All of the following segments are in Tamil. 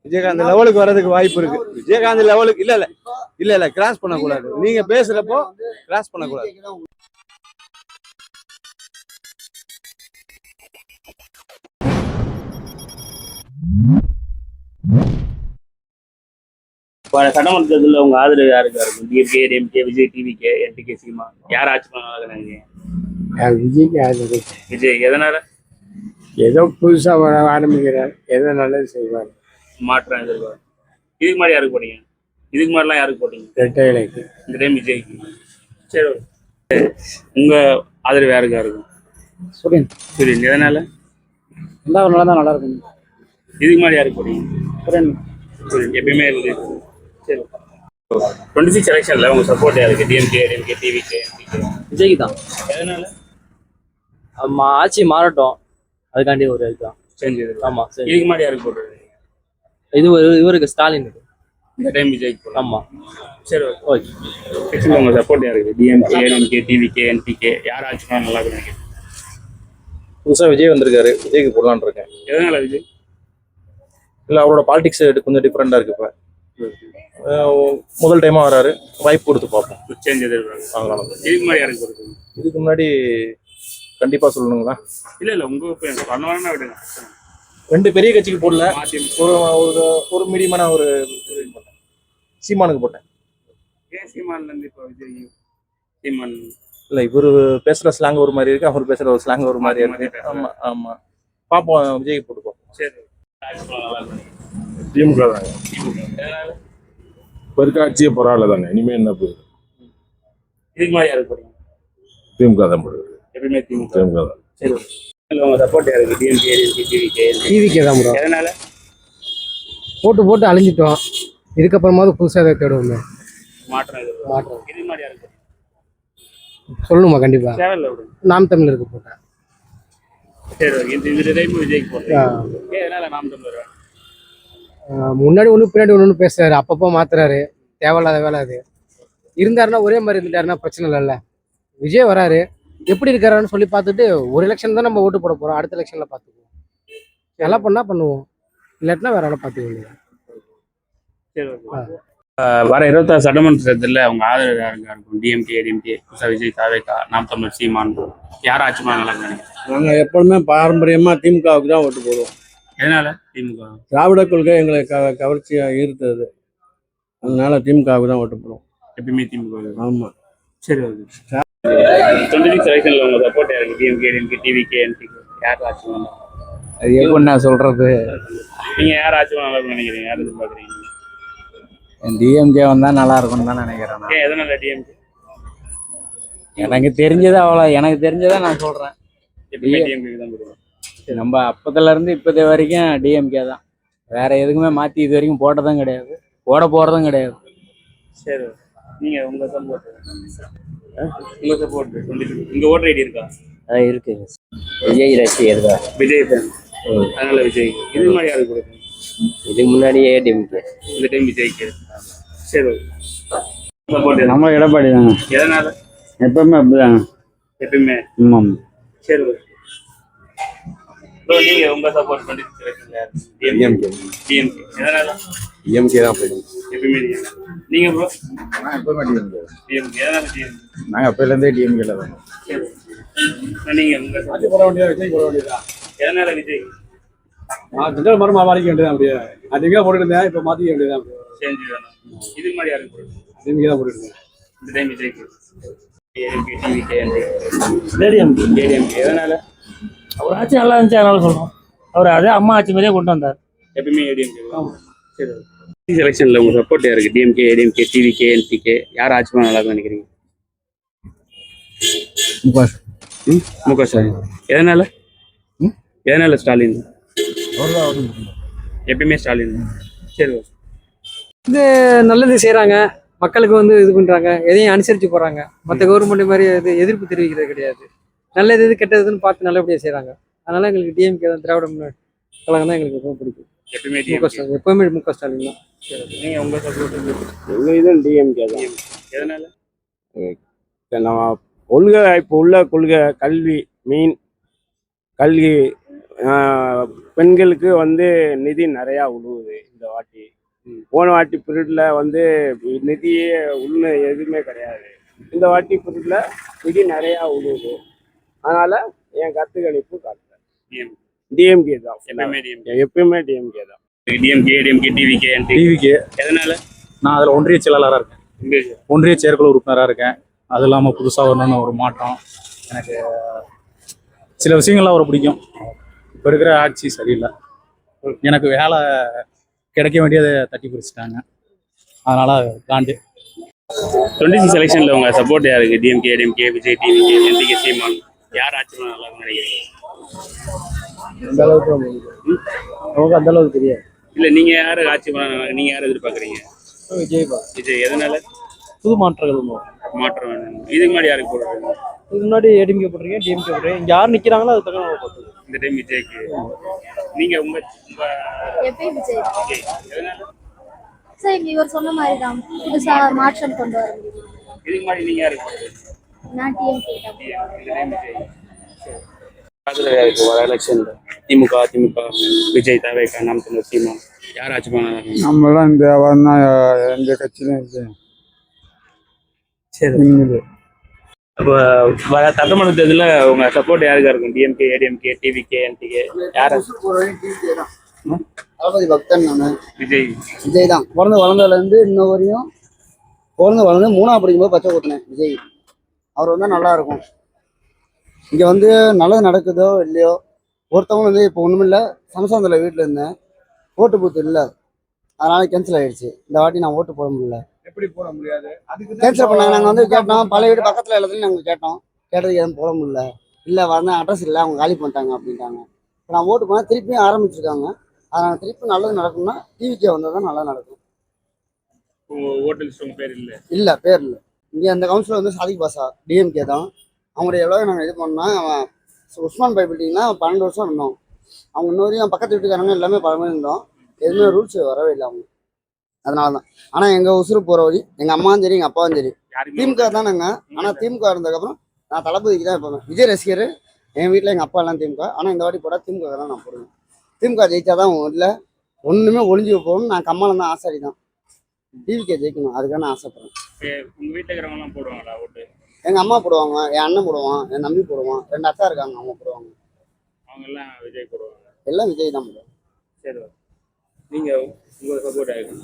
விஜயகாந்த் லெவலுக்கு வர்றதுக்கு வாய்ப்பு இருக்கு. விஜயகாந்த் லெவலுக்கு இல்ல கிராஸ் பண்ணக்கூடாது. நீங்க பேசுறப்போ கிராஸ் பண்ணக்கூடாது. சட்டமன்ற தேர்தலில் உங்க ஆதரவு யாருக்கு இருக்கும்? DMK, DMK, Vijay, TVK, NTK, Seema, யார் ஆட்சி பண்ணாங்க? விஜய்க்கு ஆதரவு. விஜய். எதனால? ஏதோ புதுசா ஆரம்பிக்கிறார், ஏதோ நல்லது செய்வார். மாற்றம் எதிர்பார்ப்பு. இதுக்கு மாதிரி யாருக்கு போட்டீங்க? இதுக்கு மாதிரிலாம் யாருக்கு போட்டீங்க? ரெட்டை இலைக்கு. இந்த டைம் விஜய்க்கு. சரி, உங்க ஆதரவு யாருக்கா இருக்கும்? சுரேன். எதனால? எல்லாரும் நல்லா தான் நல்லா இருக்கும். இதுக்கு மாதிரி யாருக்கு போட்டீங்க? சுரேன் எப்பயுமே இருக்கு. சரி, 26 எலெக்ஷன்ல உங்க சப்போர்ட் யாருக்கு? டிஎம்கே, டிவிகே, விஜய்க்கு தான். எதனால? ஆட்சி மாறட்டும், அதுக்காண்டி ஒரு இதுதான். செஞ்சது. ஆமா, சரி. இதுக்கு மாதிரி யாருக்கு போடுறது? இது இவருக்கு ஸ்டாலின். இந்த டைம் விஜய்க்கு. ஆமா, சரி, ஓகே. உங்க சப்போர்ட் யாருக்கு? டிஎம்கே, டிவிகே, என்டிகே, யார் ஆட்சி பண்ணா நல்லா இருக்கும் நினைக்கிறேன்? புதுசா விஜய் வந்திருக்காரு, விஜய்க்கு போடலான்னு இருக்கேன். எதனால விஜய்? இல்ல அவரோட பாலிடிக்ஸ் கொஞ்சம் டிஃப்ரெண்டா இருக்கு. இப்ப முதல் டைமா வராரு, வாய்ப்பு கொடுத்து பார்ப்போம். சேஞ்ச் எதிர்பார்க்கலாம். இதுக்கு மாதிரி யாருக்கு போடுறது? இதுக்கு முன்னாடி கண்டிப்பா சொல்லணுங்களா? இல்ல உங்க பண்ண விடுங்க. ரெண்டு பெரிய கட்சிக்கு போடல, ஒரு மீடியமான ஒரு சீமானுக்கு போட்டேன். ஏன் சீமான்ல இருந்து இப்போ விஜய்? சீமான் இல்ல இவரு பேசுற ஸ்லாங் ஒரு மாதிரி இருக்கு, அவர் பேசுற ஒரு ஸ்லாங் ஒரு மாதிரி இருக்கு. ஆமா ஆமா, பாப்போம், விஜய்க்கு போட்டு பார்ப்போம். சரி. திமுக தாங்க. இப்போ இருக்க ஆட்சியே பரவாயில்ல தானே, இனிமே என்ன போகுது? இதுக்கு மாதிரி யாருக்கு போடுங்க? திமுக தான் போடுது. எப்பயுமே திமுக தான். சரி, உங்க சப்போர்ட் யாருக்கு? டிஎம்கே, டிவிக்கே தான் ப்ரோ. எதனால? போட்டு அழிஞ்சிட்டோம், இதுக்கப்புறமாவது புதுசாக எதாவது தேடுவோமே. மாற்றம். இதுக்கு மாதிரி யாருக்கு சொல்லணுமா? கண்டிப்பா தேவையில்ல விடுங்க. நாம் தமிழருக்கு போட்டேன். சரி, இந்த டைம் விஜய்க்கு போட்டேன். எதனால நாம் தமிழர்? முன்னாடி ஒன்று பின்னாடி ஒன்று பேசுறாரு, அப்பப்போ மாத்துறாரு, தேவையில்லாத வேலை அது. இருந்தாருன்னா ஒரே மாதிரி இருந்துட்டாருன்னா பிரச்சனை இல்லைல்ல. விஜய் வராரு, எப்படி இருக்காருன்னு சொல்லி பார்த்துட்டு ஒரு எலெக்ஷன் தான் நம்ம ஓட்டு போட போறோம், அடுத்த எலெக்ஷன்ல பார்த்துக்குவோம். நல்லா பண்ணா பண்ணுவோம், இல்லாட்டினா வேற வேலை பார்த்துக்குவோம். வர 26 சட்டமன்ற தேர்தலில் அவங்க ஆதரவு யாருங்க இருக்கும்? டிஎம்கே, விஜய், தாவேகா, நாம் தமிழர், சீமான், யார் ஆட்சி பண்ண நல்லா நினைக்கிறேன்? நாங்கள் எப்பொழுதுமே பாரம்பரியமா திமுகவுக்கு தான் ஓட்டு போடுவோம். எதனால திமுக? திராவிட கொள்கை எங்களை கவர்ச்சியா ஈர்த்தது, அதனால திமுகவுக்கு தான் ஓட்டு போடுவோம். எப்பயுமே திமுக. ஆமா. சரி, ஓகே. 26 எலெக்ஷன்ல உங்க சப்போர்ட் யாருக்கு? டிஎம்கே, டிவிகே, என்டிகே, யார் ஆட்சி பண்ண? அது எப்படி நான் சொல்றது? நீங்க யார் ஆட்சி பண்ண நல்லா நினைக்கிறீங்க? யார் எதிர்பார்க்குறீங்க? டிஎம்கே வந்தா நல்லா இருக்கும்னு தான் நினைக்கிறேன். எதனால டிஎம்கே? எனக்கு தெரிஞ்சதை நான் சொல்றேன். எப்பயுமே டிஎம்கே தான் போடுவோம். நம்ம அப்பத்துல இருந்து இப்போது வரைக்கும் டிஎம்கே தான், வேற எதுக்குமே மாத்தி இது வரைக்கும் போட்டதும் கிடையாது, போட போறதும் கிடையாது. சரி, நீங்க உங்க சப்போர்ட் உங்க ஓட்டர் ஐடி இருக்கா? இருக்கு. விஜய் ரசிகர் தான். விஜய் தான். அதனால விஜய். இது மாதிரி யாருக்கு கொடுக்கும்? இதுக்கு முன்னாடியே டிஎம்கே, இந்த டைம் விஜய்க்கு. சரி, சப்போர்ட் நம்ம எடப்பாடி தாங்க. எதனால? எப்பவுமே அப்படிதாங்க. எப்பயுமே. ஆமாம். சரி, நீங்க உங்க சப்போர்ட் பண்ணி டிஎம்கே. எதனால? டிஎம்கே தான் போயிடும். எப்பயுமே நீங்க ப்ரோ? நான் எப்பவுமே டிஎம்கே. எதனால டிஎம்கே? நாங்கள் அப்போலேருந்தே டிஎம்கேல தான். நீங்க உங்க போட வேண்டியதா, விஜய் போட வேண்டியதா? எதனால விஜய்? திட்டம் மரம் மாறிக்க வேண்டியதான். அப்படியே அதிகமாக போட்டுட்டு இருந்தேன், இப்போ மாற்றிக்க வேண்டியதான். சேஞ்ச் வேணும். இதுக்கு மாதிரி யாருக்கு போடுறது? டிஎம்கே தான் போட்டுட்டு இருந்தேன். இந்த டைம் விஜய்க்கு. TVK, DMK. எதனால? அவர் ஆட்சி நல்லா இருந்துச்சு, அதனால சொல்றோம். அவர் அதே அம்மா ஆட்சி மாதிரியே கொண்டு வந்தார். எப்பயுமே ஏடிஎம்கே. சரி, எலெக்ஷன்ல உங்க சப்போர்ட் யாருக்கு? டிஎம்கே, டிவிகே, என்டிகே, யார் ஆட்சி பண்ண நல்லா நினைக்கிறீங்க? முக ஸ்டாலின். எதனால ஸ்டாலின்? எப்பயுமே ஸ்டாலின். சரி, நல்லது செய்கிறாங்க, மக்களுக்கு இது பண்ணுறாங்க, எதையும் அனுசரித்து போகிறாங்க. மற்ற கவர்மெண்ட் மாதிரி எதிர்ப்பு தெரிவிக்கிறது கிடையாது. நல்லது எது கெட்டதுன்னு பார்த்து நல்லபடியாக செய்கிறாங்க. அதனால எங்களுக்கு டிஎம்கே தான், திராவிட முன்னேற்ற கழகம் தான் எங்களுக்கு ரொம்ப பிடிக்கும். எப்பவுமே முக ஸ்டாலின் தான். நீங்க உங்க சப்போர்ட்? எங்கள் இதுவும் டிஎம்கே தான். எதனால? நம்ம கொள்கை, இப்போ உள்ள கொள்கை கல்வி, கல்வி, பெண்களுக்கு நிதி நிறையா உழுவுது இந்த இந்த வாட்டி. போன வாட்டி பீரியட்ல வந்து நிதியே உள்ள எதுவுமே கிடையாது. இந்த வாட்டி பீரியட்ல நிதி நிறையா உழுவுது. அதனால என் கருத்து கணிப்பு காட்டுறேன் டிஎம்கே தான். எப்பயுமே டிஎம்கே தான். டிஎம்கே டிஎம்கே டிவிகே டிவிக்கு எதனால? நான் அதில் ஒன்றிய செயலாளராக இருக்கேன், ஒன்றிய செயற்குழு உறுப்பினராக இருக்கேன். அது இல்லாமல் புதுசாக வரணும்னு ஒரு மாற்றம். எனக்கு சில விஷயங்கள்லாம் ஒரு பிடிக்கும். இப்போ இருக்கிற ஆட்சி சரியில்லை. எனக்கு வேலை கிடைக்க வேண்டியதை தட்டி பிடிச்சிட்டாங்க. அதனால் காண்டு. 26 எலெக்ஷன்ல உங்க சப்போர்ட் யாருக்கு? DMK DMK Vijay TVK NTK Seeman யார் ஆட்சி பண்ணா நல்லா இருக்கும்னு நினைக்கிறீங்க? அந்த அளவுக்கு நமக்கு அந்த அளவுக்கு தெரியாது. இல்ல நீங்க யாரு ஆட்சி பண்ண, நீங்க யாரை எதிர்பார்க்குறீங்க? விஜய். எதனால? புது மாற்றங்கள் மாற்றம் வேணும். இதுக்கு முன்னாடி யாருக்கு போடுறாங்க? இதுக்கு முன்னாடி ஏடிஎம்கே போடுறீங்க, டிஎம்கே போடுறீங்க. இங்கே யார் நிற்கிறாங்களோ அது தக்க இந்த டைம் விஜய்க்கு. நீங்க உங்க எப்பயும் விஜய். விஜய். எதனால? சார் இவர் சொன்ன மாதிரி தான் புதுசா மாற்றம் கொண்டு வர முடியும். இதுக்கு முன்னாடி நீங்க யாருக்கு போடுறீங்க? நான் டிஎம்கே தான். இந்த டைம் விஜய். அதுல யாருக்கு வர எலெக்ஷன்ல திமுக விஜய் தவேகா நாம் தமிழர் சீமான் யார் ஆட்சி பண்ணா? நம்மளாம் இந்த வரனா எந்த கட்சியிலும் இல்லை. சரி. அப்போ வர சட்டமன்ற தேர்தலில் உங்க சப்போர்ட் யாருக்கா இருக்கும்? டிஎம்கே ஏடிஎம்கே டிவிகே என்டிகே யார்? தளபதி பக்தன் நான். விஜய். விஜய் தான். வளர்ந்ததுலேருந்து இன்ன வரையும் வளர்ந்து 3ஆவது படிக்கும்போது பச்சை கூட்டினேன் விஜய். அவர் வந்தால் நல்லா இருக்கும். இங்கே வந்து நல்லது நடக்குதோ இல்லையோ, ஒருத்தவங்க வந்து இப்போ ஒன்றும் இல்லை, சமசாந்தில் வீட்டில் இருந்தேன், ஓட்டு பூத்து இல்லை, அதனால கேன்சல் ஆகிடுச்சு. இந்த வாட்டி நான் ஓட்டு போட முடியல. எப்படி போட முடியாது? கேன்சல் பண்ணாங்க. நாங்கள் வந்து கேட்டோம், பழைய வீடு பக்கத்தில் எல்லாத்துலையும் நாங்கள் கேட்டோம். கேட்டதுக்கு எதுவும் போட முடியல. இல்லை வந்து அட்ரஸ் இல்லை, அவங்க காலி பண்ணிட்டாங்க அப்படின்ட்டாங்க. இப்போ நான் ஓட்டு போனால் திருப்பியும் ஆரம்பிச்சிருக்காங்க. அதனால் திருப்பி நல்லது நடக்கும்னா டிவிக்கே வந்தால் தான் நல்லா நடக்கும். ஓட்டு லிஸ்ட் உங்க பேர் இல்லை? இல்லை, பேர் இல்லை. இங்கே அந்த கவுன்சிலர் வந்து சாதிக் பாஷா, டிஎம்கே தான். அவங்களுடைய எவ்வளோ நாங்கள் இது பண்ணோம்னா, அவன் உஸ்மான் பை பில்டிங்னா 12 வருஷம் இருந்தோம். அவங்க இன்னொரு பக்கத்து வீட்டுக்காரங்க எல்லாமே பழமே இருந்தோம். எதுவுமே ரூல்ஸ் வரவே இல்லை அவங்க. அதனால தான். ஆனால் எங்கள் உசுறு போகிற வழி எங்கள் அம்மாவும் சரி எங்கள் அப்பாவும் சரி திமுக தான். நாங்கள் ஆனால் திமுக இருந்ததுக்கப்புறம் நான் தளபதிக்கு தான் போவேன். விஜய் ரசிகர். எங்கள் வீட்டில் எங்கள் அப்பா எல்லாம் திமுக. ஆனால் இந்த வாட்டி போட திமுக தான் நான் போடுவேன். திமுக ஜெயிச்சா தான் இல்லை ஒன்றுமே ஒளிஞ்சு போகணும். நான் கம்மாலம் தான் ஆசாரி தான். டிவிக்கே ஜெயிக்கணும், அதுக்காக நான் ஆசைப்படுறேன். உங்க வீட்டில் இருக்கிறவங்கலாம் போடுவாங்களா ஓட்டு? எங்கள் அம்மா போடுவாங்க, என் அண்ணன் போடுவான், என் நம்பி போடுவான், 2 அக்கா இருக்காங்க, அவங்க போடுவாங்க. அவங்க எல்லாம் விஜய் போடுவாங்க. எல்லாம் விஜய் தான் போடுவாங்க. சரி. நீங்க உங்க சப்போர்ட் ஆகிடும்?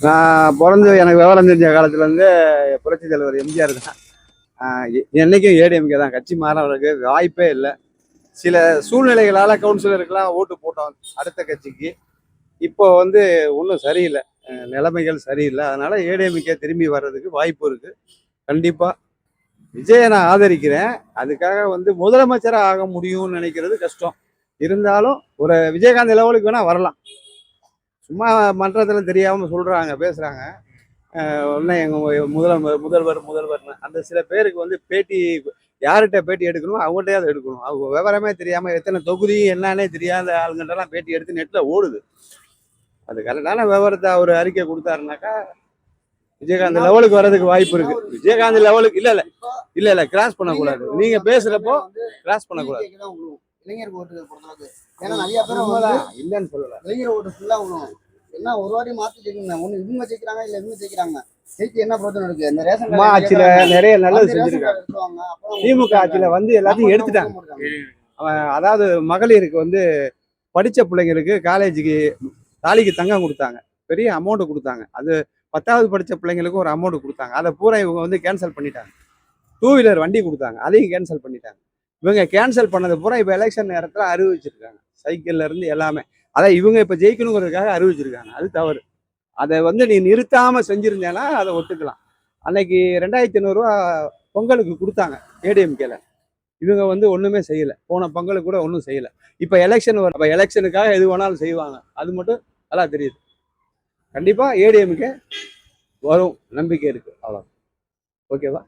நான் பிறந்து எனக்கு விவரம் தெரிஞ்ச காலத்துலேருந்து புரட்சி தலைவர் எம்ஜிஆர் தான். என்னைக்கும் ஏடிஎம்கே தான். கட்சி மாறவர்களுக்கு வாய்ப்பே இல்லை. சில சூழ்நிலைகளால் கவுன்சிலருக்கெல்லாம் ஓட்டு போட்டோம் அடுத்த கட்சிக்கு. இப்போ வந்து ஒன்றும் சரியில்லை, நிலைமைகள் சரியில்லை. அதனால ஏடிஎம்கே திரும்பி வர்றதுக்கு வாய்ப்பு இருக்கு. கண்டிப்பாக விஜயை நான் ஆதரிக்கிறேன். அதுக்காக வந்து முதலமைச்சராக ஆக முடியும்னு நினைக்கிறது கஷ்டம். இருந்தாலும் ஒரு விஜயகாந்த் லெவலுக்கு வேணால் வரலாம். சும்மா மன்றத்தில் தெரியாமல் சொல்கிறாங்க, பேசுகிறாங்க. உடனே எங்கள் முதல்வர்னு அந்த சில பேருக்கு வந்து பேட்டி யார்கிட்ட பேட்டி எடுக்கணும் அவங்கள்ட்டையாவது எடுக்கணும். அவங்க விவரமே தெரியாமல் எத்தனை தொகுதி என்னன்னே தெரியாத ஆளுங்கள்ட்டெல்லாம் பேட்டி எடுத்து நெட்டில் ஓடுது. அது கரெக்டான விவரத்தை அவர் அறிக்கை கொடுத்தாருனாக்கா விஜயகாந்த் லெவலுக்கு வர்றதுக்கு வாய்ப்பு இருக்கு. விஜயகாந்த் லெவலுக்கு இல்ல கிராஸ் பண்ணக்கூடாது. நீங்க பேசுறப்போ கிராஸ் பண்ணக்கூடாது. இளைஞர் ஓட்டுகள் பொறுத்தளவுக்கு ஏன்னா நிறைய பேர் இல்லைன்னு சொல்லல. இளைஞர் ஓட்டு ஃபுல்லா விடும். என்ன ஒரு வாட்டி மாற்றி ஜெயிக்கணும். ஒன்று இவங்க ஜெயிக்கிறாங்க இல்லை இவங்க ஜெயிக்கிறாங்க. ஜெயிச்சு என்ன பிரச்சனை இருக்கு? இந்த ரேஷன் ஆட்சியில நிறைய நல்லது செஞ்சிருக்காங்க. திமுக ஆட்சியில வந்து எல்லாத்தையும் எடுத்துட்டாங்க. அதாவது மகளிருக்கு வந்து படிச்ச பிள்ளைங்களுக்கு காலேஜுக்கு தாலிக்கு தங்கம் கொடுத்தாங்க, பெரிய அமௌண்ட் கொடுத்தாங்க. அது 10வது படித்த பிள்ளைங்களுக்கும் ஒரு அமௌண்ட் கொடுத்தாங்க. அதை பூரா இவங்க வந்து கேன்சல் பண்ணிட்டாங்க. 2 வீலர் வண்டி கொடுத்தாங்க, அதையும் கேன்சல் பண்ணிட்டாங்க. இவங்க கேன்சல் பண்ணது பூரா இப்போ எலெக்ஷன் நேரத்தில் அறிவிச்சிருக்காங்க. சைக்கிள்ல இருந்து எல்லாமே அதை இவங்க இப்போ ஜெயிக்கணுங்கிறதுக்காக அறிவிச்சிருக்காங்க. அது தவறு. அதை வந்து நீ நிறுத்தாம செஞ்சிருந்தேன்னா அதை ஒத்துக்கலாம். அன்னைக்கு 2500 ரூபா பொங்கலுக்கு கொடுத்தாங்க ஏடிஎம்கேல. இவங்க வந்து ஒன்றுமே செய்யலை. போன பொங்கலுக்கு கூட ஒன்றும் செய்யலை. இப்போ எலெக்ஷன் வரும். அப்போ எலெக்ஷனுக்காக எது வேணாலும் செய்வாங்க. அது மட்டும் நல்லா தெரியுது. கண்டிப்பாக ஏடிஎம்கே வரும், நம்பிக்கை இருக்குது. அவ்வளோ. ஓகேவா?